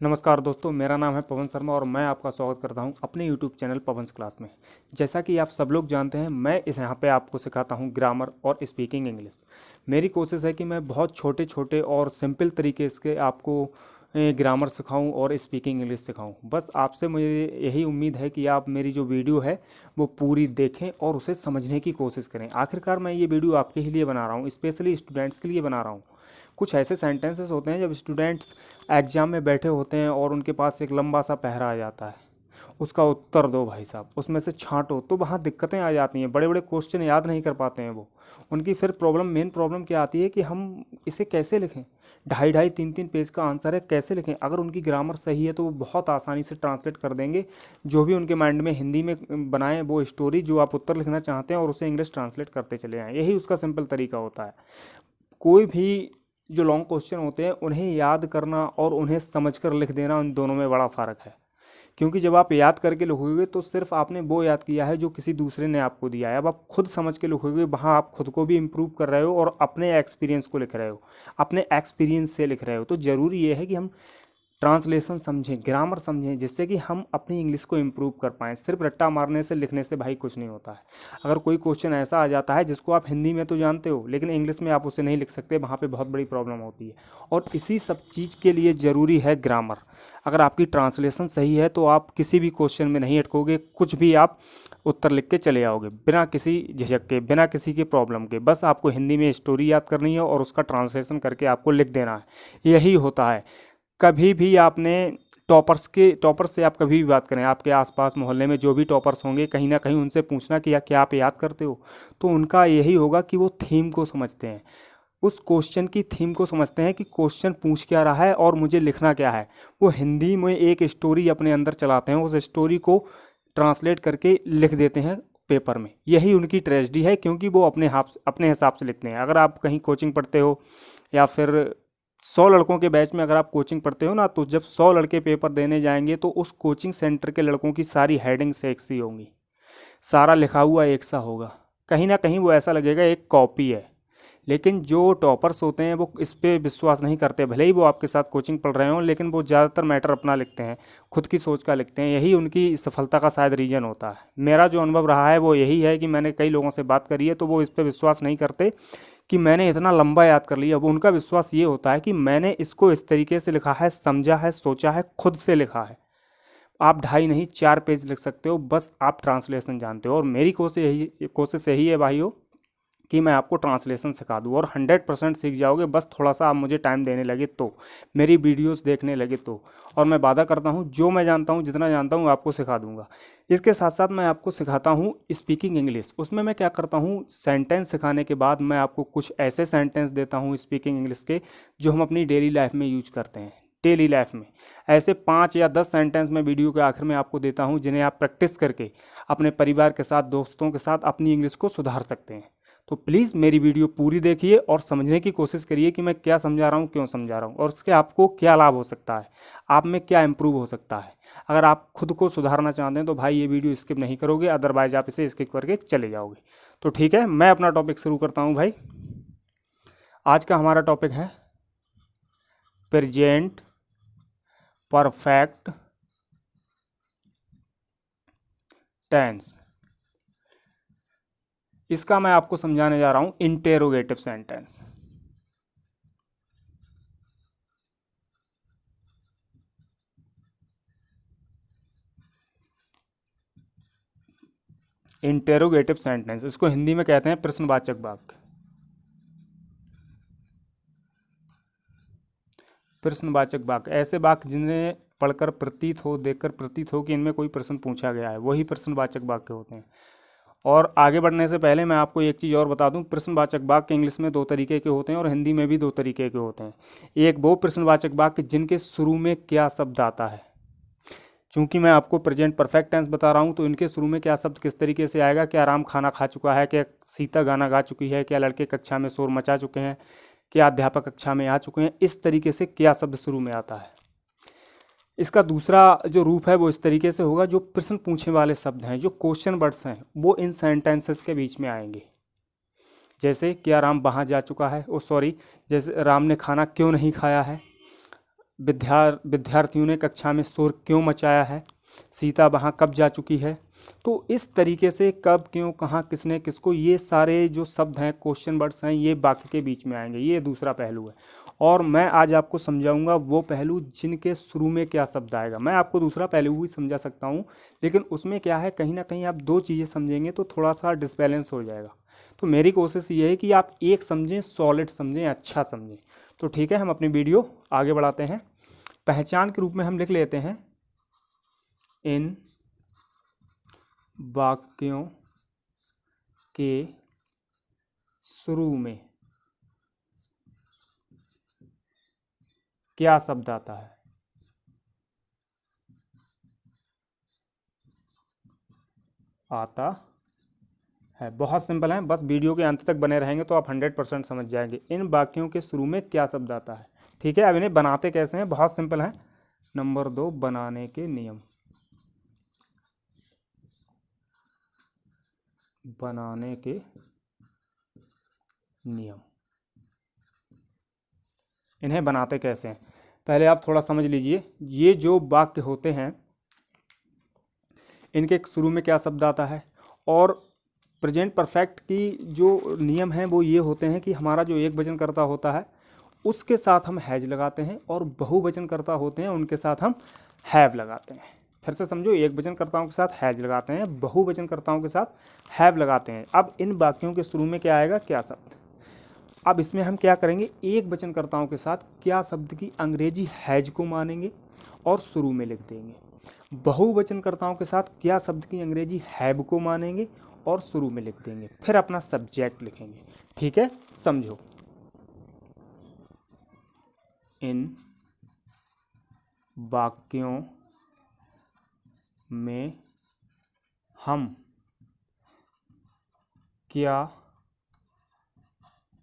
नमस्कार दोस्तों, मेरा नाम है पवन शर्मा और मैं आपका स्वागत करता हूं अपने यूट्यूब चैनल पवंस क्लास में। जैसा कि आप सब लोग जानते हैं, मैं इस यहाँ पे आपको सिखाता हूं ग्रामर और स्पीकिंग इंग्लिश। मेरी कोशिश है कि मैं बहुत छोटे छोटे और सिंपल तरीके से आपको ग्रामर सिखाऊं और स्पीकिंग इंग्लिश सिखाऊं। बस आपसे मुझे यही उम्मीद है कि आप मेरी जो वीडियो है वो पूरी देखें और उसे समझने की कोशिश करें। आखिरकार मैं ये वीडियो आपके ही लिए बना रहा हूँ, स्पेशली स्टूडेंट्स के लिए बना रहा हूँ। कुछ ऐसे सेंटेंसेस होते हैं जब स्टूडेंट्स एग्जाम में बैठे होते हैं और उनके पास एक लंबा सा पहरा आ जाता है, उसका उत्तर दो भाई साहब, उसमें से छांटो, तो वहाँ दिक्कतें आ जाती हैं। बड़े बड़े क्वेश्चन याद नहीं कर पाते हैं वो। उनकी फिर मेन प्रॉब्लम क्या आती है कि हम इसे कैसे लिखें। ढाई ढाई तीन तीन पेज का आंसर है, कैसे लिखें। अगर उनकी ग्रामर सही है तो वो बहुत आसानी से ट्रांसलेट कर देंगे। जो भी उनके माइंड में हिंदी में बनाएं वो स्टोरी जो आप उत्तर लिखना चाहते हैं और उसे इंग्लिश ट्रांसलेट करते चले आएँ। यही उसका सिंपल तरीका होता है। कोई भी जो लॉन्ग क्वेश्चन होते हैं उन्हें याद करना और उन्हें समझकर लिख देना, उन दोनों में बड़ा फ़र्क है। क्योंकि जब आप याद करके लिखोगे तो सिर्फ आपने वो याद किया है जो किसी दूसरे ने आपको दिया है। अब आप खुद समझ के लिखोगे, वहाँ आप खुद को भी इम्प्रूव कर रहे हो और अपने एक्सपीरियंस को लिख रहे हो, अपने एक्सपीरियंस से लिख रहे हो। तो ज़रूरी ये है कि हम ट्रांसलेशन समझें, ग्रामर समझें, जिससे कि हम अपनी इंग्लिश को इम्प्रूव कर पाएँ। सिर्फ रट्टा मारने से, लिखने से भाई कुछ नहीं होता है। अगर कोई क्वेश्चन ऐसा आ जाता है जिसको आप हिंदी में तो जानते हो लेकिन इंग्लिश में आप उसे नहीं लिख सकते, वहाँ पे बहुत बड़ी प्रॉब्लम होती है। और इसी सब चीज़ के लिए ज़रूरी है ग्रामर। अगर आपकी ट्रांसलेशन सही है तो आप किसी भी क्वेश्चन में नहीं अटकोगे, कुछ भी आप उत्तर लिख के चले आओगे बिना किसी झिझक के, बिना किसी की प्रॉब्लम के। बस आपको हिंदी में स्टोरी याद करनी है और उसका ट्रांसलेशन करके आपको लिख देना है, यही होता है। कभी भी आपने टॉपर्स से आप कभी भी बात करें, आपके आसपास मोहल्ले में जो भी टॉपर्स होंगे, कहीं ना कहीं उनसे पूछना कि क्या आप याद करते हो, तो उनका यही होगा कि वो थीम को समझते हैं, उस क्वेश्चन की थीम को समझते हैं कि क्वेश्चन पूछ क्या रहा है और मुझे लिखना क्या है। वो हिंदी में एक स्टोरी अपने अंदर चलाते हैं, उस स्टोरी को ट्रांसलेट करके लिख देते हैं पेपर में। यही उनकी ट्रेजेडी है, क्योंकि वो अपने हिसाब से लिखते हैं। अगर आप कहीं कोचिंग पढ़ते हो या फिर 100 लड़कों के बैच में अगर आप कोचिंग पढ़ते हो ना, तो जब 100 लड़के पेपर देने जाएंगे तो उस कोचिंग सेंटर के लड़कों की सारी हेडिंग्स एक सी होंगी, सारा लिखा हुआ एक सा होगा। कहीं ना कहीं वो ऐसा लगेगा एक कॉपी है। लेकिन जो टॉपर्स होते हैं वो इस पे विश्वास नहीं करते, भले ही वो आपके साथ कोचिंग पढ़ रहे हों, लेकिन वो ज़्यादातर मैटर अपना लिखते हैं, खुद की सोच का लिखते हैं। यही उनकी सफलता का शायद रीज़न होता है। मेरा जो अनुभव रहा है वो यही है कि मैंने कई लोगों से बात करी है तो वो इस पर विश्वास नहीं करते कि मैंने इतना लंबा याद कर लिया। वो उनका विश्वास ये होता है कि मैंने इसको इस तरीके से लिखा है, समझा है, सोचा है, खुद से लिखा है। आप ढाई नहीं 4 पेज लिख सकते हो, बस आप ट्रांसलेशन जानते हो। और मेरी कोशिश यही है भाइयों कि मैं आपको ट्रांसलेशन सिखा दूँ और 100% सीख जाओगे, बस थोड़ा सा आप मुझे टाइम देने लगे तो, मेरी वीडियोस देखने लगे तो। और मैं वादा करता हूँ जो मैं जानता हूँ, जितना जानता हूँ आपको सिखा दूंगा। इसके साथ साथ मैं आपको सिखाता हूँ स्पीकिंग इंग्लिश। उसमें मैं क्या करता हूँ, सेंटेंस सिखाने के बाद मैं आपको कुछ ऐसे सेंटेंस देता हूँ स्पीकिंग इंग्लिश के जो हम अपनी डेली लाइफ में यूज करते हैं। डेली लाइफ में ऐसे 5 या 10 सेंटेंस मैं वीडियो के आखिर में आपको देता हूँ, जिन्हें आप प्रैक्टिस करके अपने परिवार के साथ, दोस्तों के साथ अपनी इंग्लिश को सुधार सकते हैं। तो प्लीज़ मेरी वीडियो पूरी देखिए और समझने की कोशिश करिए कि मैं क्या समझा रहा हूँ, क्यों समझा रहा हूँ और उसके आपको क्या लाभ हो सकता है, आप में क्या इम्प्रूव हो सकता है। अगर आप खुद को सुधारना चाहते हैं तो भाई ये वीडियो स्किप नहीं करोगे, अदरवाइज आप इसे स्किप करके चले जाओगे। तो ठीक है, मैं अपना टॉपिक शुरू करता हूँ भाई। आज का हमारा टॉपिक है प्रेजेंट परफेक्ट टेंस। इसका मैं आपको समझाने जा रहा हूं इंटेरोगेटिव सेंटेंस। इंटेरोगेटिव सेंटेंस, इसको हिंदी में कहते हैं प्रश्नवाचक वाक्य। प्रश्नवाचक वाक्य ऐसे वाक्य जिन्हें पढ़कर प्रतीत हो, देखकर प्रतीत हो कि इनमें कोई प्रश्न पूछा गया है, वही प्रश्नवाचक वाक्य होते हैं। और आगे बढ़ने से पहले मैं आपको एक चीज़ और बता दूं, प्रश्नवाचक वाक्य इंग्लिश में 2 तरीके के होते हैं और हिंदी में भी 2 तरीके के होते हैं। एक वो प्रश्नवाचक वाक्य जिनके शुरू में क्या शब्द आता है। चूंकि मैं आपको प्रेजेंट परफेक्ट टेंस बता रहा हूं तो इनके शुरू में क्या शब्द किस तरीके से आएगा। क्या राम खाना खा चुका है, क्या सीता गाना गा चुकी है, क्या लड़के कक्षा में शोर मचा चुके हैं, क्या अध्यापक कक्षा में आ चुके हैं। इस तरीके से क्या शब्द शुरू में आता है। इसका दूसरा जो रूप है वो इस तरीके से होगा, जो प्रश्न पूछने वाले शब्द हैं, जो क्वेश्चन वर्ड्स हैं, वो इन सेंटेंसेस के बीच में आएंगे। जैसे क्या राम वहाँ जा चुका है, ओ सॉरी, जैसे राम ने खाना क्यों नहीं खाया है, विद्यार्थियों ने कक्षा में शोर क्यों मचाया है, सीता वहाँ कब जा चुकी है। तो इस तरीके से कब, क्यों, कहाँ, किसने, किसको, ये सारे जो शब्द हैं, क्वेश्चन वर्ड्स हैं, ये वाक्य के बीच में आएंगे। ये दूसरा पहलू है। और मैं आज आपको समझाऊंगा वो पहलू जिनके शुरू में क्या शब्द आएगा। मैं आपको दूसरा पहलू भी समझा सकता हूँ, लेकिन उसमें क्या है, कहीं ना कहीं आप दो चीज़ें समझेंगे तो थोड़ा सा डिसबैलेंस हो जाएगा। तो मेरी कोशिश ये है कि आप एक समझें, सॉलिड समझें, अच्छा समझें। तो ठीक है, हम अपनी वीडियो आगे बढ़ाते हैं। पहचान के रूप में हम लिख लेते हैं, इन वाक्यों के शुरू में क्या शब्द आता है। आता है, बहुत सिंपल है, बस वीडियो के अंत तक बने रहेंगे तो आप 100% समझ जाएंगे। इन वाक्यों के शुरू में क्या शब्द आता है। ठीक है, अब इन्हें बनाते कैसे हैं, बहुत सिंपल है। नंबर 2, बनाने के नियम। बनाने के नियम, इन्हें बनाते कैसे हैं, पहले आप थोड़ा समझ लीजिए। ये जो वाक्य होते हैं, इनके शुरू में क्या शब्द आता है। और प्रेजेंट परफेक्ट की जो नियम हैं वो ये होते हैं कि हमारा जो एक वचनकर्ता होता है उसके साथ हम हैज लगाते हैं, और बहुवचनकर्ता होते हैं उनके साथ हम हैव लगाते हैं। फिर से समझो, एक वचनकर्ताओं के साथ हैज लगाते हैं, बहुवचनकर्ताओं के साथ हैव लगाते हैं। अब इन वाक्यों के शुरू में क्या आएगा, क्या शब्द। अब इसमें हम क्या करेंगे, एक वचनकर्ताओं के साथ क्या शब्द की अंग्रेजी हैज को मानेंगे और शुरू में लिख देंगे। बहुवचनकर्ताओं के साथ क्या शब्द की अंग्रेजी हैव को मानेंगे और शुरू में लिख देंगे, फिर अपना सब्जेक्ट लिखेंगे। ठीक है, समझो। इन वाक्यों में हम क्या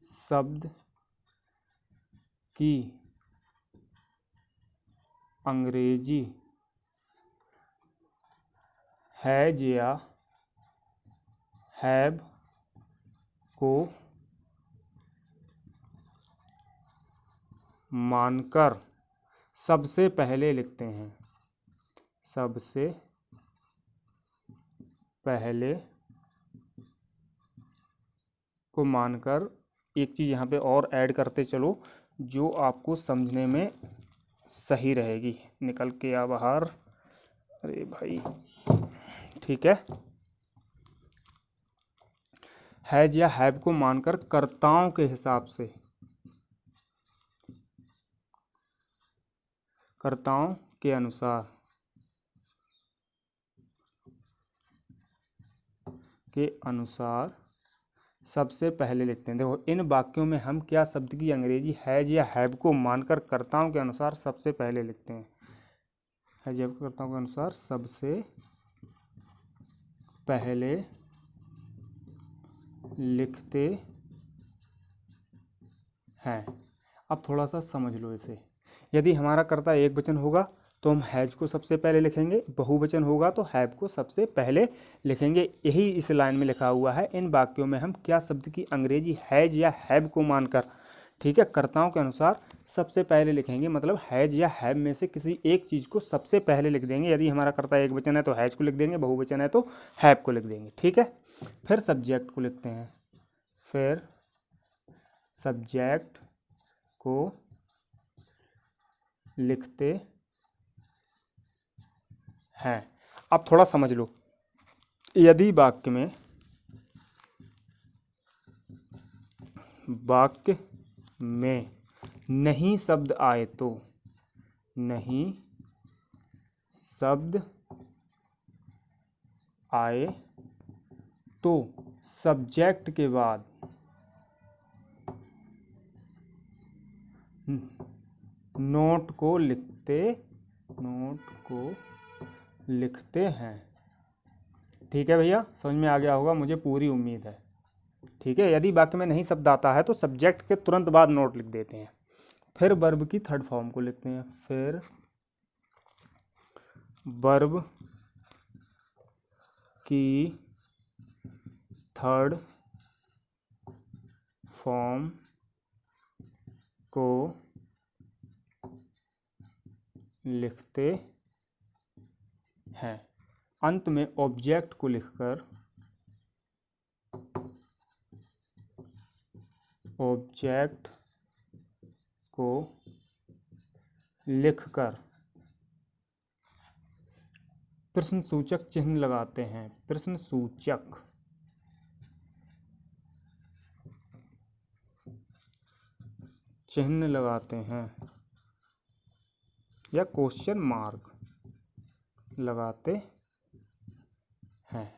शब्द की अंग्रेजी हैज या हैव को मानकर सबसे पहले लिखते हैं। सबसे पहले को मानकर एक चीज़ यहाँ पे और ऐड करते चलो जो आपको समझने में सही रहेगी। निकल के आ बाहर, अरे भाई। ठीक है, हैज या हैव को मानकर कर्ताओं के हिसाब से, कर्ताओं के अनुसार, सबसे पहले लिखते हैं। देखो, इन वाक्यों में हम क्या शब्द की अंग्रेजी हैज या हैव को मानकर कर्ताओं के अनुसार सबसे पहले लिखते हैं। हैज या कर्ताओं के अनुसार सबसे पहले लिखते हैं। अब थोड़ा सा समझ लो इसे। यदि हमारा कर्ता एक वचन होगा तो हम हैज को सबसे पहले लिखेंगे, बहुवचन होगा तो हैव को सबसे पहले लिखेंगे। यही इस लाइन में लिखा हुआ है, इन वाक्यों में हम क्या शब्द की अंग्रेजी हैज या हैव को मानकर, ठीक है, कर्ताओं के अनुसार सबसे पहले लिखेंगे। मतलब हैज या हैव में से किसी एक चीज़ को सबसे पहले लिख देंगे। यदि हमारा कर्ता एक वचन है तो हैज को लिख देंगे, बहुवचन है तो हैव को लिख देंगे। ठीक है, फिर सब्जेक्ट को लिखते हैं। फिर सब्जेक्ट को लिखते हैं। अब थोड़ा समझ लो, यदि वाक्य में नहीं शब्द आए तो, नहीं शब्द आए तो सब्जेक्ट के बाद नोट को लिखते हैं। ठीक है भैया, समझ में आ गया होगा, मुझे पूरी उम्मीद है। ठीक है, यदि वाक्य में नहीं शब्द आता है तो सब्जेक्ट के तुरंत बाद नोट लिख देते हैं। फिर वर्ब की थर्ड फॉर्म को लिखते हैं। फिर वर्ब की थर्ड फॉर्म को लिखते हैं। अंत में ऑब्जेक्ट को लिखकर प्रश्न सूचक चिन्ह लगाते हैं। प्रश्न सूचक चिन्ह लगाते हैं या क्वेश्चन मार्क लगाते हैं।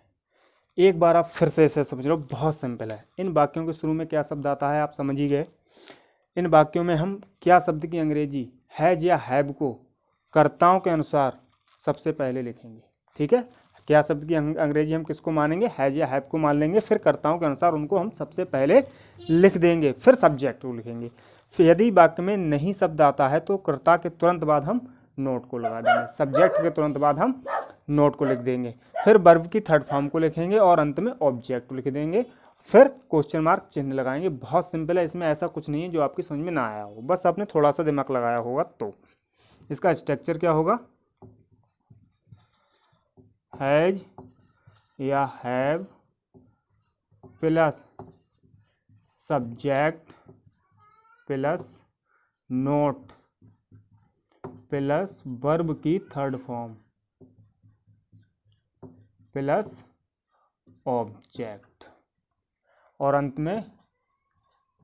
एक बार आप फिर से इसे समझ लो, बहुत सिंपल है। इन वाक्यों के शुरू में क्या शब्द आता है आप समझ ही गए। इन वाक्यों में हम क्या शब्द की अंग्रेजी हैज या हैव को कर्ताओं के अनुसार सबसे पहले लिखेंगे। ठीक है, क्या शब्द की अंग्रेजी हम किसको मानेंगे, हैज या हैव को मान लेंगे, फिर कर्ताओं के अनुसार उनको हम सबसे पहले लिख देंगे, फिर सब्जेक्ट को लिखेंगे। फिर यदि वाक्य में नहीं शब्द आता है तो कर्ता के तुरंत बाद हम नोट को लगा देंगे, सब्जेक्ट के तुरंत बाद हम नोट को लिख देंगे, फिर वर्ब की थर्ड फॉर्म को लिखेंगे और अंत में ऑब्जेक्ट को लिख देंगे, फिर क्वेश्चन मार्क चिन्ह लगाएंगे। बहुत सिंपल है, इसमें ऐसा कुछ नहीं है जो आपकी समझ में ना आया हो, बस आपने थोड़ा सा दिमाग लगाया होगा। तो इसका स्ट्रक्चर क्या होगा, हैज या have plus subject plus note plus verb की थर्ड फॉर्म प्लस ऑब्जेक्ट और अंत में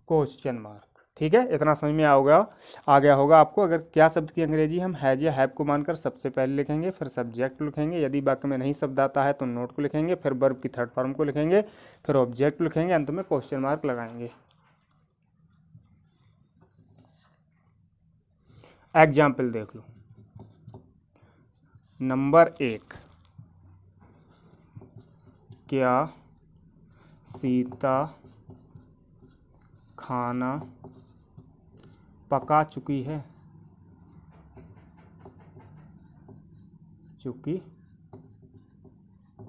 क्वेश्चन मार्क। ठीक है, इतना समझ में आ गया होगा आपको। अगर क्या शब्द की अंग्रेजी हम हैज या हैव को मानकर सबसे पहले लिखेंगे, फिर सब्जेक्ट लिखेंगे, यदि वाक्य में नहीं शब्द आता है तो नोट को लिखेंगे, फिर वर्ब की थर्ड फॉर्म को लिखेंगे, फिर ऑब्जेक्ट लिखेंगे, अंत में क्वेश्चन मार्क लगाएंगे। एग्जाम्पल देख लो। नंबर 1, क्या सीता खाना पका चुकी है? चुकी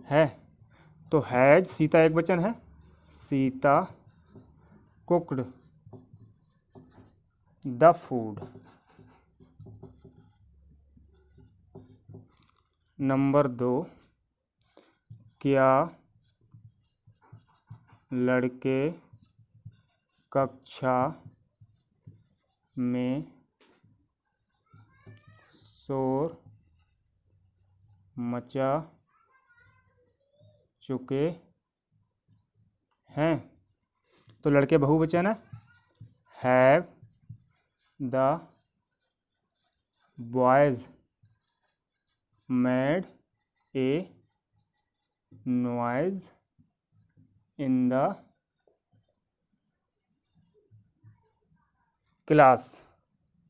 है तो हैज, सीता एक वचन है, Sita cooked the food. Number 2, क्या लड़के कक्षा में शोर मचा चुके हैं? तो लड़के बहुवचन है, have the boys made a noise in the class.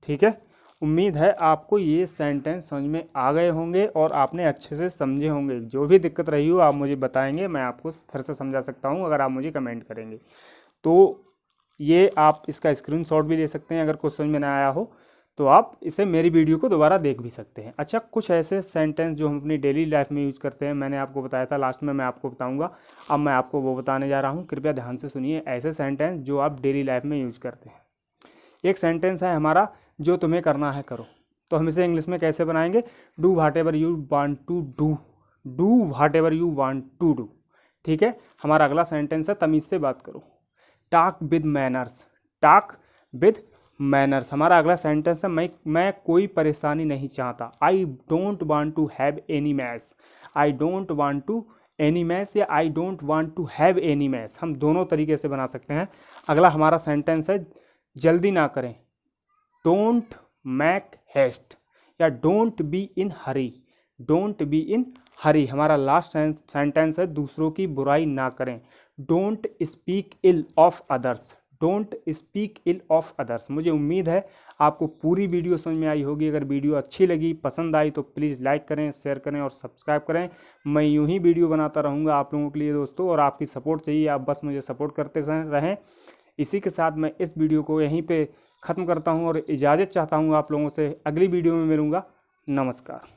ठीक है, उम्मीद है आपको ये सेंटेंस समझ में आ गए होंगे और आपने अच्छे से समझे होंगे। जो भी दिक्कत रही हो आप मुझे बताएंगे, मैं आपको फिर से समझा सकता हूँ अगर आप मुझे कमेंट करेंगे। तो ये आप इसका स्क्रीनशॉट भी ले सकते हैं, अगर कुछ समझ में ना आया हो तो आप इसे मेरी वीडियो को दोबारा देख भी सकते हैं। अच्छा, कुछ ऐसे सेंटेंस जो हम अपनी डेली लाइफ में यूज़ करते हैं, मैंने आपको बताया था लास्ट में, मैं आपको बताऊंगा, अब मैं आपको वो बताने जा रहा हूँ। कृपया ध्यान से सुनिए, ऐसे सेंटेंस जो आप डेली लाइफ में यूज़ करते हैं। एक सेंटेंस है हमारा, जो तुम्हें करना है करो, तो हम इसे इंग्लिश में कैसे बनाएंगे, डू व्हाट एवर यू वांट want to, do what ever वांट टू डू। ठीक है, हमारा अगला सेंटेंस है तमीज़ से बात करो, talk with manners, talk with manners. हमारा अगला सेंटेंस है मैं कोई परेशानी नहीं चाहता, I don't want to have any mess, I don't want to any mess या I don't want to have any mess, हम दोनों तरीके से बना सकते हैं। अगला हमारा सेंटेंस है जल्दी ना करें, डोंट मेक हेस्ट या don't be in hurry, don't be in hurry. हमारा लास्ट सेंटेंस है दूसरों की बुराई ना करें, don't speak ill of others, don't speak ill of others. मुझे उम्मीद है आपको पूरी वीडियो समझ में आई होगी। अगर वीडियो अच्छी लगी, पसंद आई तो प्लीज़ लाइक करें, शेयर करें और सब्सक्राइब करें। मैं यूं ही वीडियो बनाता रहूँगा आप लोगों के लिए दोस्तों, और आपकी सपोर्ट चाहिए, आप बस मुझे सपोर्ट करते रहें। इसी के साथ मैं इस वीडियो को यहीं पे ख़त्म करता हूँ और इजाज़त चाहता हूँ आप लोगों से। अगली वीडियो में मिलूँगा। नमस्कार।